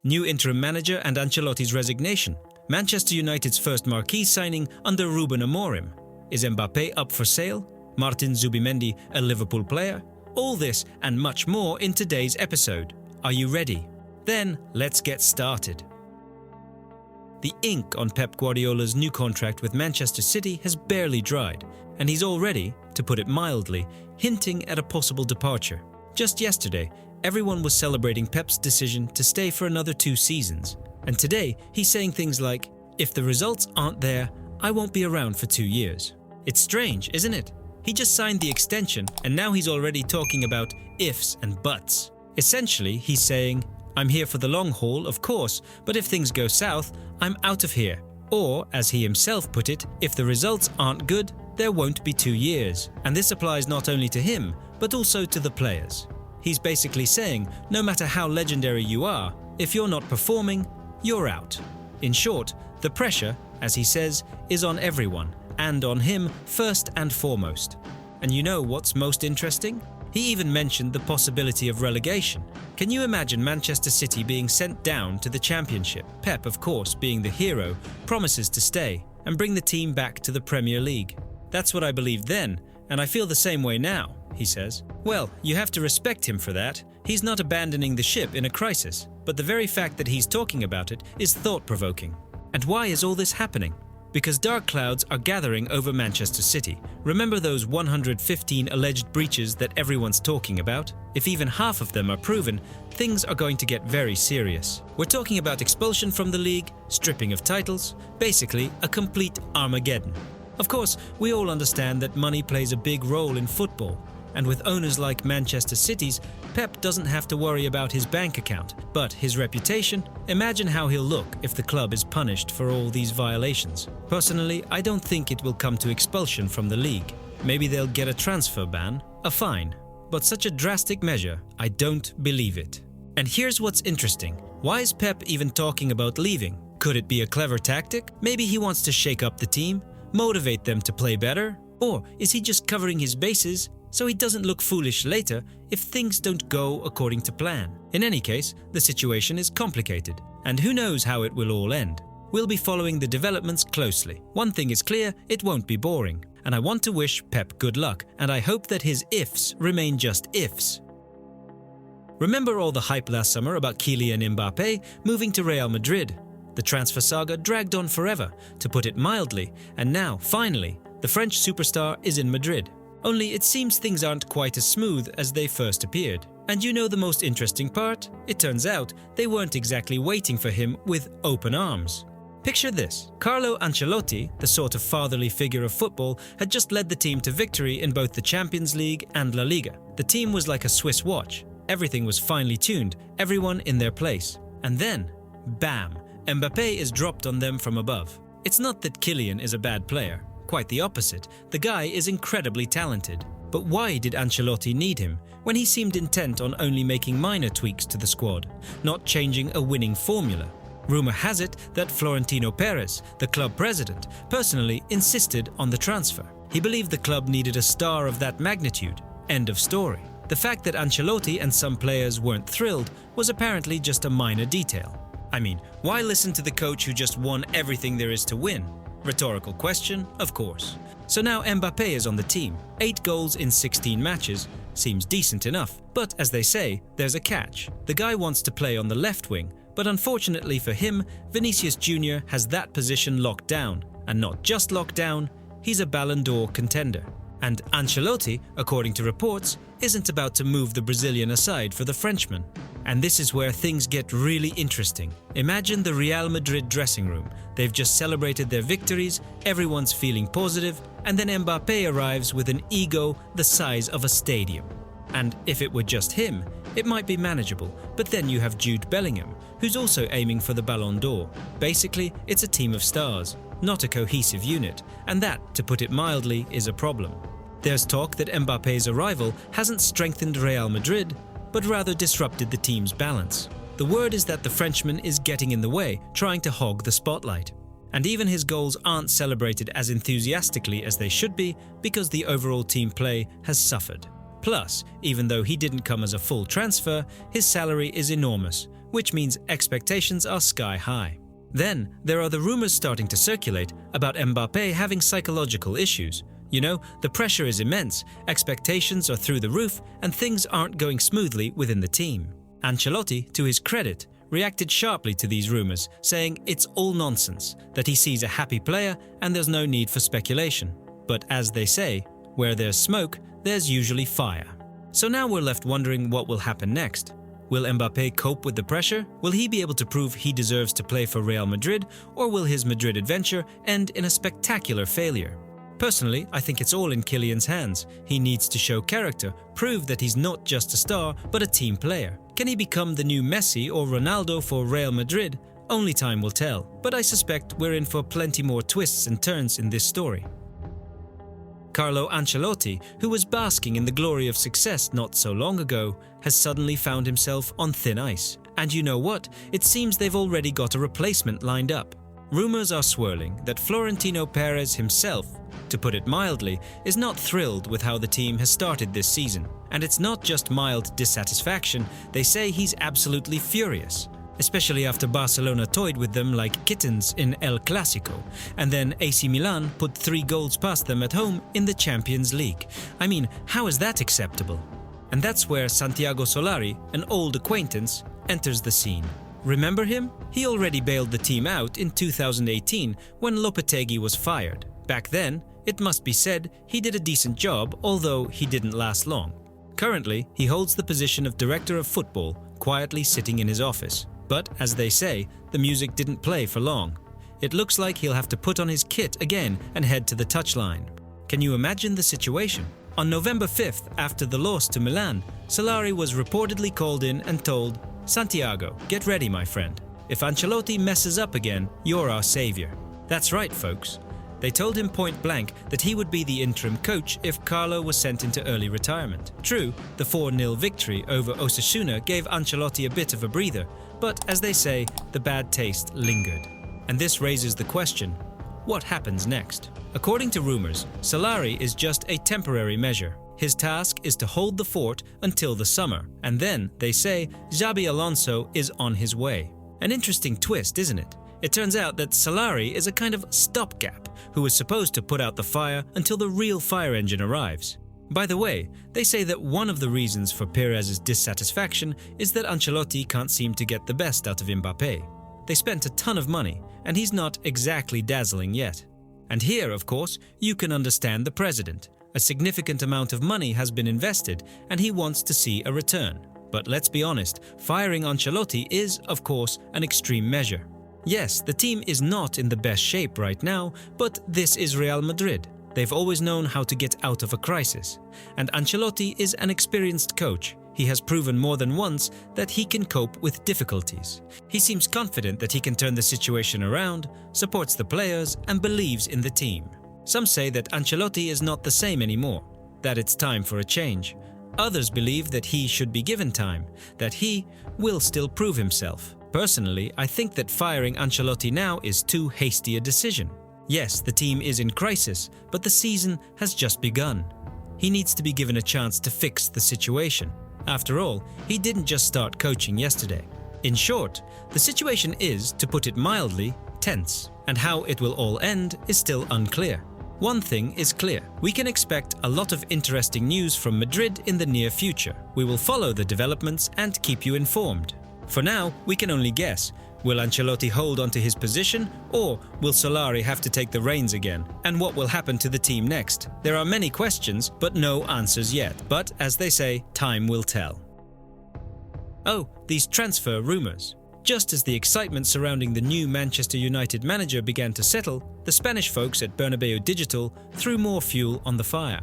New interim manager and Ancelotti's resignation. Manchester United's first marquee signing under Ruben Amorim. Is Mbappé up for sale? Martin Zubimendi a Liverpool player? All this and much more in today's episode. Are you ready? Then let's get started. The ink on Pep Guardiola's new contract with Manchester City has barely dried, and he's already, to put it mildly, hinting at a possible departure. Just yesterday, everyone was celebrating Pep's decision to stay for another 2 seasons. And today, he's saying things like, if the results aren't there, I won't be around for 2 years. It's strange, isn't it? He just signed the extension and now he's already talking about ifs and buts. Essentially, he's saying, I'm here for the long haul, of course, but if things go south, I'm out of here. Or, as he himself put it, if the results aren't good, there won't be 2 years. And this applies not only to him, but also to the players. He's basically saying, no matter how legendary you are, if you're not performing, you're out. In short, the pressure, as he says, is on everyone, and on him first and foremost. And you know what's most interesting? He even mentioned the possibility of relegation. Can you imagine Manchester City being sent down to the Championship? Pep, of course, being the hero, promises to stay and bring the team back to the Premier League. That's what I believed then, and I feel the same way now, he says. Well, you have to respect him for that. He's not abandoning the ship in a crisis, but the very fact that he's talking about it is thought-provoking. And why is all this happening? Because dark clouds are gathering over Manchester City. Remember those 115 alleged breaches that everyone's talking about? If even half of them are proven, things are going to get very serious. We're talking about expulsion from the league, stripping of titles, basically a complete Armageddon. Of course, we all understand that money plays a big role in football, and with owners like Manchester City's, Pep doesn't have to worry about his bank account, but his reputation? Imagine how he'll look if the club is punished for all these violations. Personally, I don't think it will come to expulsion from the league. Maybe they'll get a transfer ban, a fine. But such a drastic measure, I don't believe it. And here's what's interesting. Why is Pep even talking about leaving? Could it be a clever tactic? Maybe he wants to shake up the team, motivate them to play better? Or is he just covering his bases so he doesn't look foolish later if things don't go according to plan? In any case, the situation is complicated, and who knows how it will all end. We'll be following the developments closely. One thing is clear, it won't be boring. And I want to wish Pep good luck, and I hope that his ifs remain just ifs. Remember all the hype last summer about Kylian Mbappé moving to Real Madrid? The transfer saga dragged on forever, to put it mildly, and now, finally, the French superstar is in Madrid. Only it seems things aren't quite as smooth as they first appeared. And you know the most interesting part? It turns out they weren't exactly waiting for him with open arms. Picture this. Carlo Ancelotti, the sort of fatherly figure of football, had just led the team to victory in both the Champions League and La Liga. The team was like a Swiss watch. Everything was finely tuned, everyone in their place. And then, bam, Mbappé is dropped on them from above. It's not that Kylian is a bad player. Quite the opposite. The guy is incredibly talented. But why did Ancelotti need him when he seemed intent on only making minor tweaks to the squad, not changing a winning formula? Rumor has it that Florentino Perez, the club president, personally insisted on the transfer. He believed the club needed a star of that magnitude. End of story. The fact that Ancelotti and some players weren't thrilled was apparently just a minor detail. I mean, why listen to the coach who just won everything there is to win? Rhetorical question, of course. So now Mbappé is on the team. 8 goals in 16 matches seems decent enough, but as they say, there's a catch. The guy wants to play on the left wing, but unfortunately for him, Vinicius Jr. has that position locked down. And not just locked down, he's a Ballon d'Or contender. And Ancelotti, according to reports, isn't about to move the Brazilian aside for the Frenchman. And this is where things get really interesting. Imagine the Real Madrid dressing room. They've just celebrated their victories, everyone's feeling positive, and then Mbappé arrives with an ego the size of a stadium. And if it were just him, it might be manageable, but then you have Jude Bellingham, who's also aiming for the Ballon d'Or. Basically, it's a team of stars, not a cohesive unit, and that, to put it mildly, is a problem. There's talk that Mbappé's arrival hasn't strengthened Real Madrid, but rather disrupted the team's balance. The word is that the Frenchman is getting in the way, trying to hog the spotlight. And even his goals aren't celebrated as enthusiastically as they should be because the overall team play has suffered. Plus, even though he didn't come as a full transfer, his salary is enormous, which means expectations are sky high. Then, there are the rumors starting to circulate about Mbappé having psychological issues. You know, the pressure is immense, expectations are through the roof, and things aren't going smoothly within the team. Ancelotti, to his credit, reacted sharply to these rumors, saying it's all nonsense, that he sees a happy player and there's no need for speculation. But as they say, where there's smoke, there's usually fire. So now we're left wondering what will happen next. Will Mbappé cope with the pressure? Will he be able to prove he deserves to play for Real Madrid, or will his Madrid adventure end in a spectacular failure? Personally, I think it's all in Kylian's hands. He needs to show character, prove that he's not just a star, but a team player. Can he become the new Messi or Ronaldo for Real Madrid? Only time will tell, but I suspect we're in for plenty more twists and turns in this story. Carlo Ancelotti, who was basking in the glory of success not so long ago, has suddenly found himself on thin ice. And you know what? It seems they've already got a replacement lined up. Rumors are swirling that Florentino Perez himself, to put it mildly, is not thrilled with how the team has started this season. And it's not just mild dissatisfaction, they say he's absolutely furious. Especially after Barcelona toyed with them like kittens in El Clasico, and then AC Milan put 3 goals past them at home in the Champions League. I mean, how is that acceptable? And that's where Santiago Solari, an old acquaintance, enters the scene. Remember him? He already bailed the team out in 2018 when Lopetegui was fired. Back then, it must be said, he did a decent job, although he didn't last long. Currently, he holds the position of Director of Football, quietly sitting in his office. But, as they say, the music didn't play for long. It looks like he'll have to put on his kit again and head to the touchline. Can you imagine the situation? On November 5th, after the loss to Milan, Solari was reportedly called in and told, "Santiago, get ready, my friend. If Ancelotti messes up again, you're our savior." That's right, folks. They told him point blank that he would be the interim coach if Carlo was sent into early retirement. True, the 4-0 victory over Osasuna gave Ancelotti a bit of a breather, but as they say, the bad taste lingered. And this raises the question, what happens next? According to Rumours, Solari is just a temporary measure. His task is to hold the fort until the summer, and then, they say, Xabi Alonso is on his way. An interesting twist, isn't it? It turns out that Solari is a kind of stopgap who is supposed to put out the fire until the real fire engine arrives. By the way, they say that one of the reasons for Perez's dissatisfaction is that Ancelotti can't seem to get the best out of Mbappé. They spent a ton of money, and he's not exactly dazzling yet. And here, of course, you can understand the president. A significant amount of money has been invested, and he wants to see a return. But let's be honest, firing Ancelotti is, of course, an extreme measure. Yes, the team is not in the best shape right now, but this is Real Madrid. They've always known how to get out of a crisis. And Ancelotti is an experienced coach. He has proven more than once that he can cope with difficulties. He seems confident that he can turn the situation around, supports the players, and believes in the team. Some say that Ancelotti is not the same anymore, that it's time for a change. Others believe that he should be given time, that he will still prove himself. Personally, I think that firing Ancelotti now is too hasty a decision. Yes, the team is in crisis, but the season has just begun. He needs to be given a chance to fix the situation. After all, he didn't just start coaching yesterday. In short, the situation is, to put it mildly, tense, and how it will all end is still unclear. One thing is clear, we can expect a lot of interesting news from Madrid in the near future. We will follow the developments and keep you informed. For now, we can only guess. Will Ancelotti hold onto his position, or will Solari have to take the reins again? And what will happen to the team next? There are many questions, but no answers yet. But, as they say, time will tell. Oh, these transfer rumours. Just as the excitement surrounding the new Manchester United manager began to settle, the Spanish folks at Bernabeu Digital threw more fuel on the fire.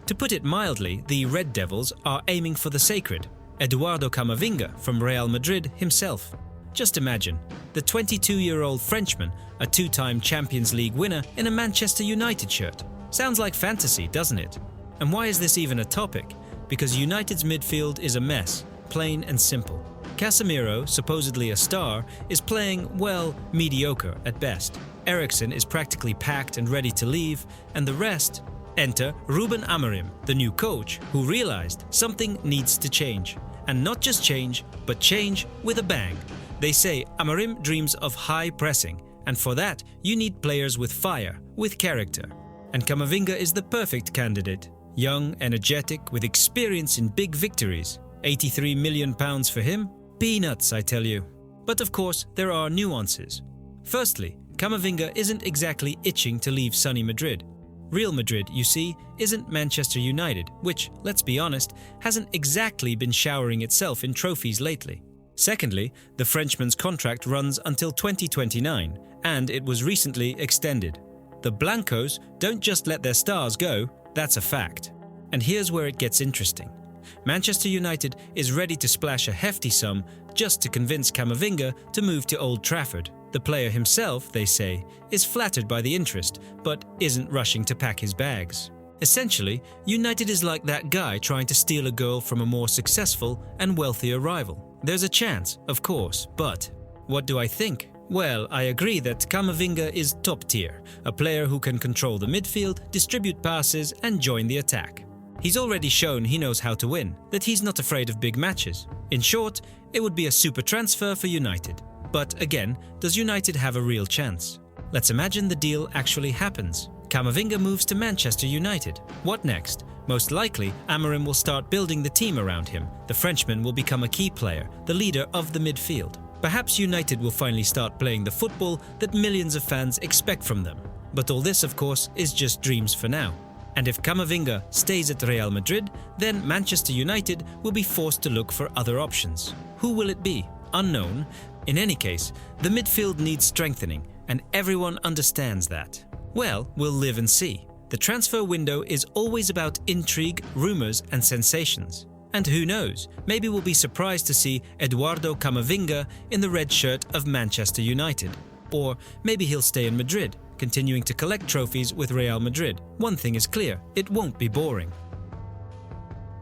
To put it mildly, the Red Devils are aiming for the sacred, Eduardo Camavinga from Real Madrid himself. Just imagine, the 22-year-old Frenchman, a 2-time Champions League winner in a Manchester United shirt. Sounds like fantasy, doesn't it? And why is this even a topic? Because United's midfield is a mess, plain and simple. Casemiro, supposedly a star, is playing, well, mediocre at best. Eriksen is practically packed and ready to leave, and the rest? Enter Ruben Amorim, the new coach, who realized something needs to change. And not just change, but change with a bang. They say Amorim dreams of high pressing, and for that you need players with fire, with character. And Camavinga is the perfect candidate. Young, energetic, with experience in big victories. £83 million for him? Peanuts, I tell you. But of course, there are nuances. Firstly, Camavinga isn't exactly itching to leave sunny Madrid. Real Madrid, you see, isn't Manchester United, which, let's be honest, hasn't exactly been showering itself in trophies lately. Secondly, the Frenchman's contract runs until 2029, and it was recently extended. The Blancos don't just let their stars go, that's a fact. And here's where it gets interesting. Manchester United is ready to splash a hefty sum just to convince Camavinga to move to Old Trafford. The player himself, they say, is flattered by the interest, but isn't rushing to pack his bags. Essentially, United is like that guy trying to steal a girl from a more successful and wealthier rival. There's a chance, of course, but what do I think? Well, I agree that Camavinga is top tier, a player who can control the midfield, distribute passes and join the attack. He's already shown he knows how to win, that he's not afraid of big matches. In short, it would be a super transfer for United. But again, does United have a real chance? Let's imagine the deal actually happens. Camavinga moves to Manchester United. What next? Most likely, Amorim will start building the team around him. The Frenchman will become a key player, the leader of the midfield. Perhaps United will finally start playing the football that millions of fans expect from them. But all this, of course, is just dreams for now. And if Camavinga stays at Real Madrid, then Manchester United will be forced to look for other options. Who will it be? Unknown. In any case, the midfield needs strengthening, and everyone understands that. Well, we'll live and see. The transfer window is always about intrigue, rumours and sensations. And who knows, maybe we'll be surprised to see Eduardo Camavinga in the red shirt of Manchester United. Or maybe he'll stay in Madrid, continuing to collect trophies with Real Madrid. One thing is clear, it won't be boring.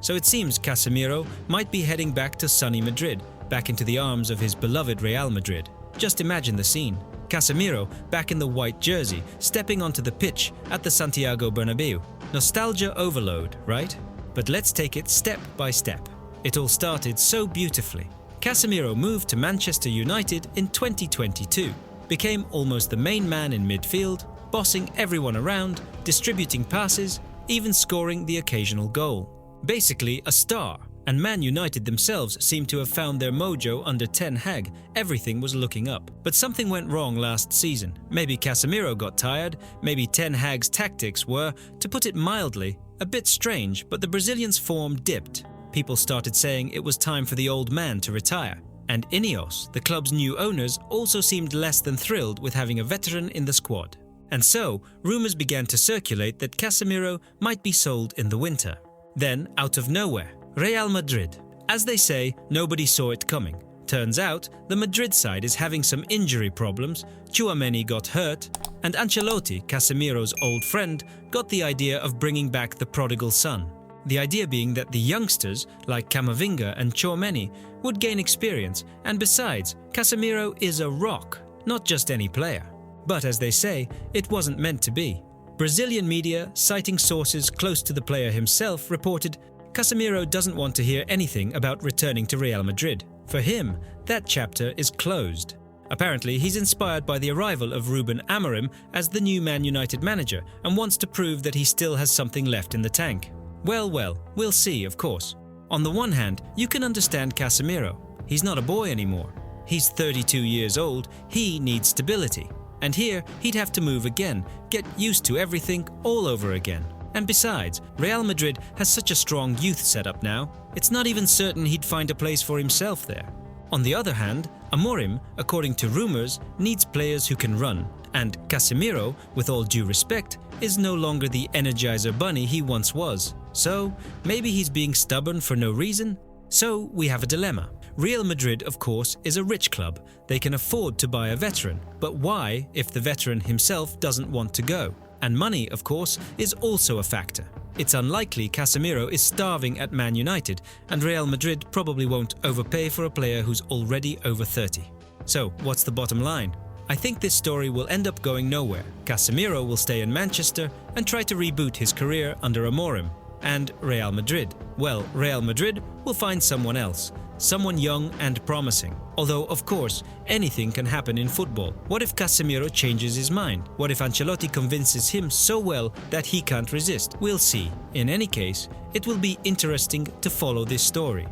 So it seems Casemiro might be heading back to sunny Madrid, back into the arms of his beloved Real Madrid. Just imagine the scene. Casemiro back in the white jersey, stepping onto the pitch at the Santiago Bernabeu. Nostalgia overload, right? But let's take it step by step. It all started so beautifully. Casemiro moved to Manchester United in 2022, became almost the main man in midfield, bossing everyone around, distributing passes, even scoring the occasional goal. Basically a star. And Man United themselves seem to have found their mojo under Ten Hag. Everything was looking up. But something went wrong last season. Maybe Casemiro got tired, maybe Ten Hag's tactics were, to put it mildly, a bit strange, but the Brazilian's form dipped. People started saying it was time for the old man to retire. And Ineos, the club's new owners, also seemed less than thrilled with having a veteran in the squad. And so, rumours began to circulate that Casemiro might be sold in the winter. Then, out of nowhere, Real Madrid. As they say, nobody saw it coming. Turns out, the Madrid side is having some injury problems, Zubimendi got hurt, and Ancelotti, Casemiro's old friend, got the idea of bringing back the prodigal son. The idea being that the youngsters, like Camavinga and Zubimendi, would gain experience, and besides, Casemiro is a rock, not just any player. But as they say, it wasn't meant to be. Brazilian media, citing sources close to the player himself, reported Casemiro doesn't want to hear anything about returning to Real Madrid. For him, that chapter is closed. Apparently, he's inspired by the arrival of Ruben Amorim as the new Man United manager and wants to prove that he still has something left in the tank. Well, we'll see, of course. On the one hand, you can understand Casemiro. He's not a boy anymore. He's 32 years old, he needs stability. And here, he'd have to move again, get used to everything all over again. And besides, Real Madrid has such a strong youth setup now, it's not even certain he'd find a place for himself there. On the other hand, Amorim, according to rumours, needs players who can run, and Casemiro, with all due respect, is no longer the Energizer bunny he once was. So, maybe he's being stubborn for no reason? So, we have a dilemma. Real Madrid, of course, is a rich club. They can afford to buy a veteran. But why if the veteran himself doesn't want to go? And money, of course, is also a factor. It's unlikely Casemiro is starving at Man United, and Real Madrid probably won't overpay for a player who's already over 30. So, what's the bottom line? I think this story will end up going nowhere. Casemiro will stay in Manchester and try to reboot his career under Amorim. And Real Madrid? Well, Real Madrid will find someone else. someone young and promising. Although, of course, anything can happen in football. What if Casemiro changes his mind? What if Ancelotti convinces him so well that he can't resist? We'll see. In any case, it will be interesting to follow this story.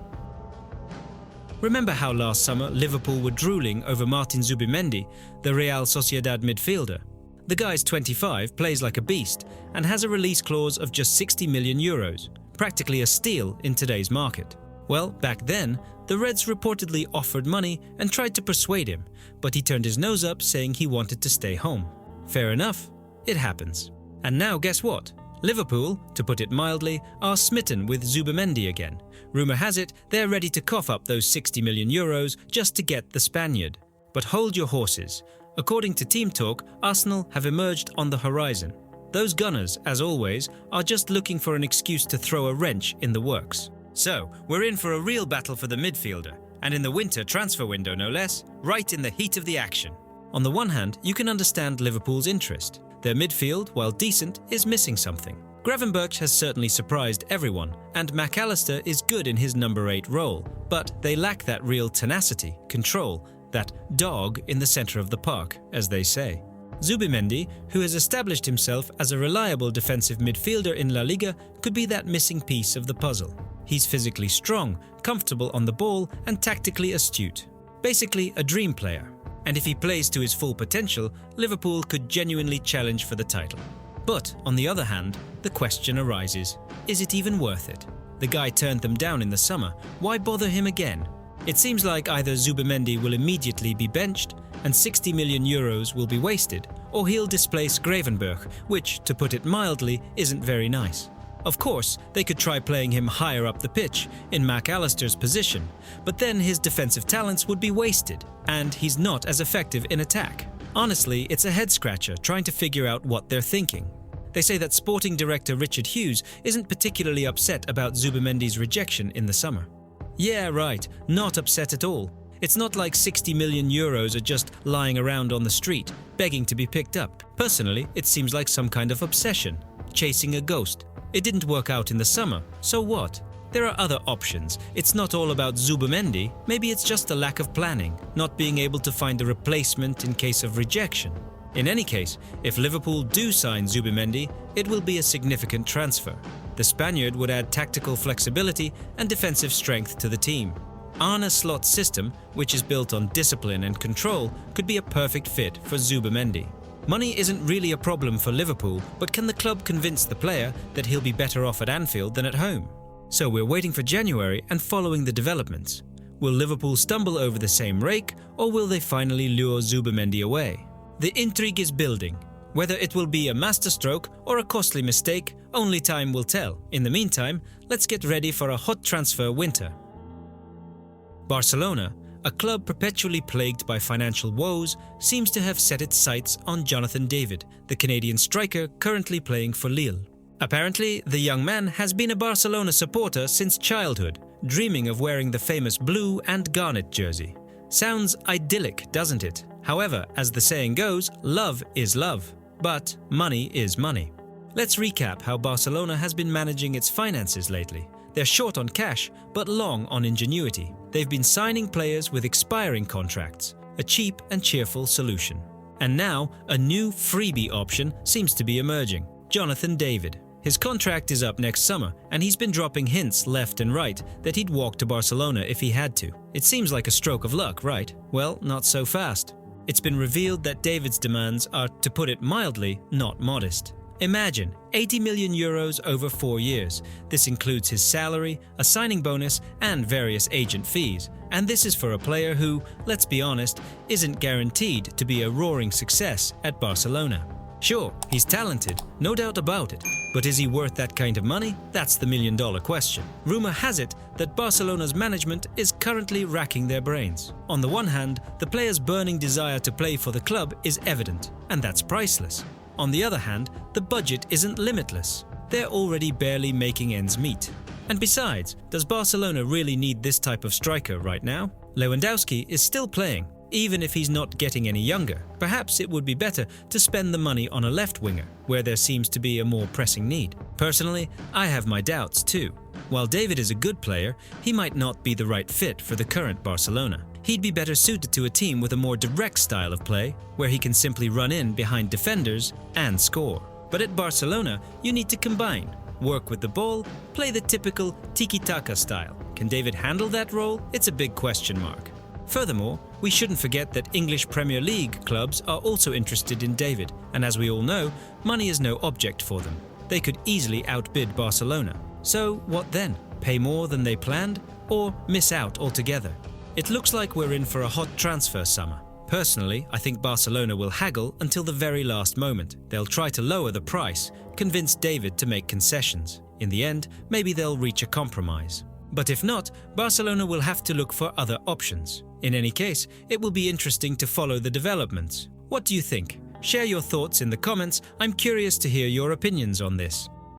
Remember how last summer Liverpool were drooling over Martin Zubimendi, the Real Sociedad midfielder? The guy's 25, plays like a beast, and has a release clause of just 60 million euros, practically a steal in today's market. Well, back then, the Reds reportedly offered money and tried to persuade him, but he turned his nose up saying he wanted to stay home. Fair enough, it happens. And now guess what? Liverpool, to put it mildly, are smitten with Zubimendi again. Rumour has it they're ready to cough up those 60 million euros just to get the Spaniard. But hold your horses. According to Team Talk, Arsenal have emerged on the horizon. Those Gunners, as always, are just looking for an excuse to throw a wrench in the works. So, we're in for a real battle for the midfielder, and in the winter transfer window no less, right in the heat of the action. On the one hand, you can understand Liverpool's interest. Their midfield, while decent, is missing something. Gravenberch has certainly surprised everyone, and McAllister is good in his number 8 role, but they lack that real tenacity, control, that dog in the centre of the park, as they say. Zubimendi, who has established himself as a reliable defensive midfielder in La Liga, could be that missing piece of the puzzle. He's physically strong, comfortable on the ball, and tactically astute. Basically a dream player. And if he plays to his full potential, Liverpool could genuinely challenge for the title. But, on the other hand, the question arises, is it even worth it? The guy turned them down in the summer, why bother him again? It seems like either Zubimendi will immediately be benched and 60 million euros will be wasted, or he'll displace Gravenberch, which, to put it mildly, isn't very nice. Of course, they could try playing him higher up the pitch, in McAllister's position, but then his defensive talents would be wasted, and he's not as effective in attack. Honestly, it's a head-scratcher trying to figure out what they're thinking. They say that sporting director Richard Hughes isn't particularly upset about Zubimendi's rejection in the summer. Yeah, right, not upset at all. It's not like 60 million euros are just lying around on the street, begging to be picked up. Personally, it seems like some kind of obsession, chasing a ghost. It didn't work out in the summer, so what? There are other options. It's not all about Zubimendi, maybe it's just a lack of planning, not being able to find a replacement in case of rejection. In any case, if Liverpool do sign Zubimendi, it will be a significant transfer. The Spaniard would add tactical flexibility and defensive strength to the team. Arne Slot's system, which is built on discipline and control, could be a perfect fit for Zubimendi. Money isn't really a problem for Liverpool, but can the club convince the player that he'll be better off at Anfield than at home? So we're waiting for January and following the developments. Will Liverpool stumble over the same rake, or will they finally lure Zubimendi away? The intrigue is building. Whether it will be a masterstroke or a costly mistake, only time will tell. In the meantime, let's get ready for a hot transfer winter. Barcelona, a club perpetually plagued by financial woes, seems to have set its sights on Jonathan David, the Canadian striker currently playing for Lille. Apparently, the young man has been a Barcelona supporter since childhood, dreaming of wearing the famous blue and garnet jersey. Sounds idyllic, doesn't it? However, as the saying goes, love is love, but money is money. Let's recap how Barcelona has been managing its finances lately. They're short on cash, but long on ingenuity. They've been signing players with expiring contracts, a cheap and cheerful solution. And now, a new freebie option seems to be emerging. Jonathan David. His contract is up next summer, and he's been dropping hints left and right that he'd walk to Barcelona if he had to. It seems like a stroke of luck, right? Well, not so fast. It's been revealed that David's demands are, to put it mildly, not modest. Imagine, 80 million euros over 4 years. This includes his salary, a signing bonus, and various agent fees. And this is for a player who, let's be honest, isn't guaranteed to be a roaring success at Barcelona. Sure, he's talented, no doubt about it, but is he worth that kind of money? That's the million-dollar question. Rumour has it that Barcelona's management is currently racking their brains. On the one hand, the player's burning desire to play for the club is evident, and that's priceless. On the other hand, the budget isn't limitless. They're already barely making ends meet. And besides, does Barcelona really need this type of striker right now? Lewandowski is still playing, even if he's not getting any younger. Perhaps it would be better to spend the money on a left winger, where there seems to be a more pressing need. Personally, I have my doubts too. While David is a good player, he might not be the right fit for the current Barcelona. He'd be better suited to a team with a more direct style of play, where he can simply run in behind defenders and score. But at Barcelona, you need to combine, work with the ball, play the typical tiki-taka style. Can David handle that role? It's a big question mark. Furthermore, we shouldn't forget that English Premier League clubs are also interested in David, and as we all know, money is no object for them. They could easily outbid Barcelona. So what then? Pay more than they planned, or miss out altogether? It looks like we're in for a hot transfer summer. Personally, I think Barcelona will haggle until the very last moment. They'll try to lower the price, convince David to make concessions. In the end, maybe they'll reach a compromise. But if not, Barcelona will have to look for other options. In any case, it will be interesting to follow the developments. What do you think? Share your thoughts in the comments. I'm curious to hear your opinions on this.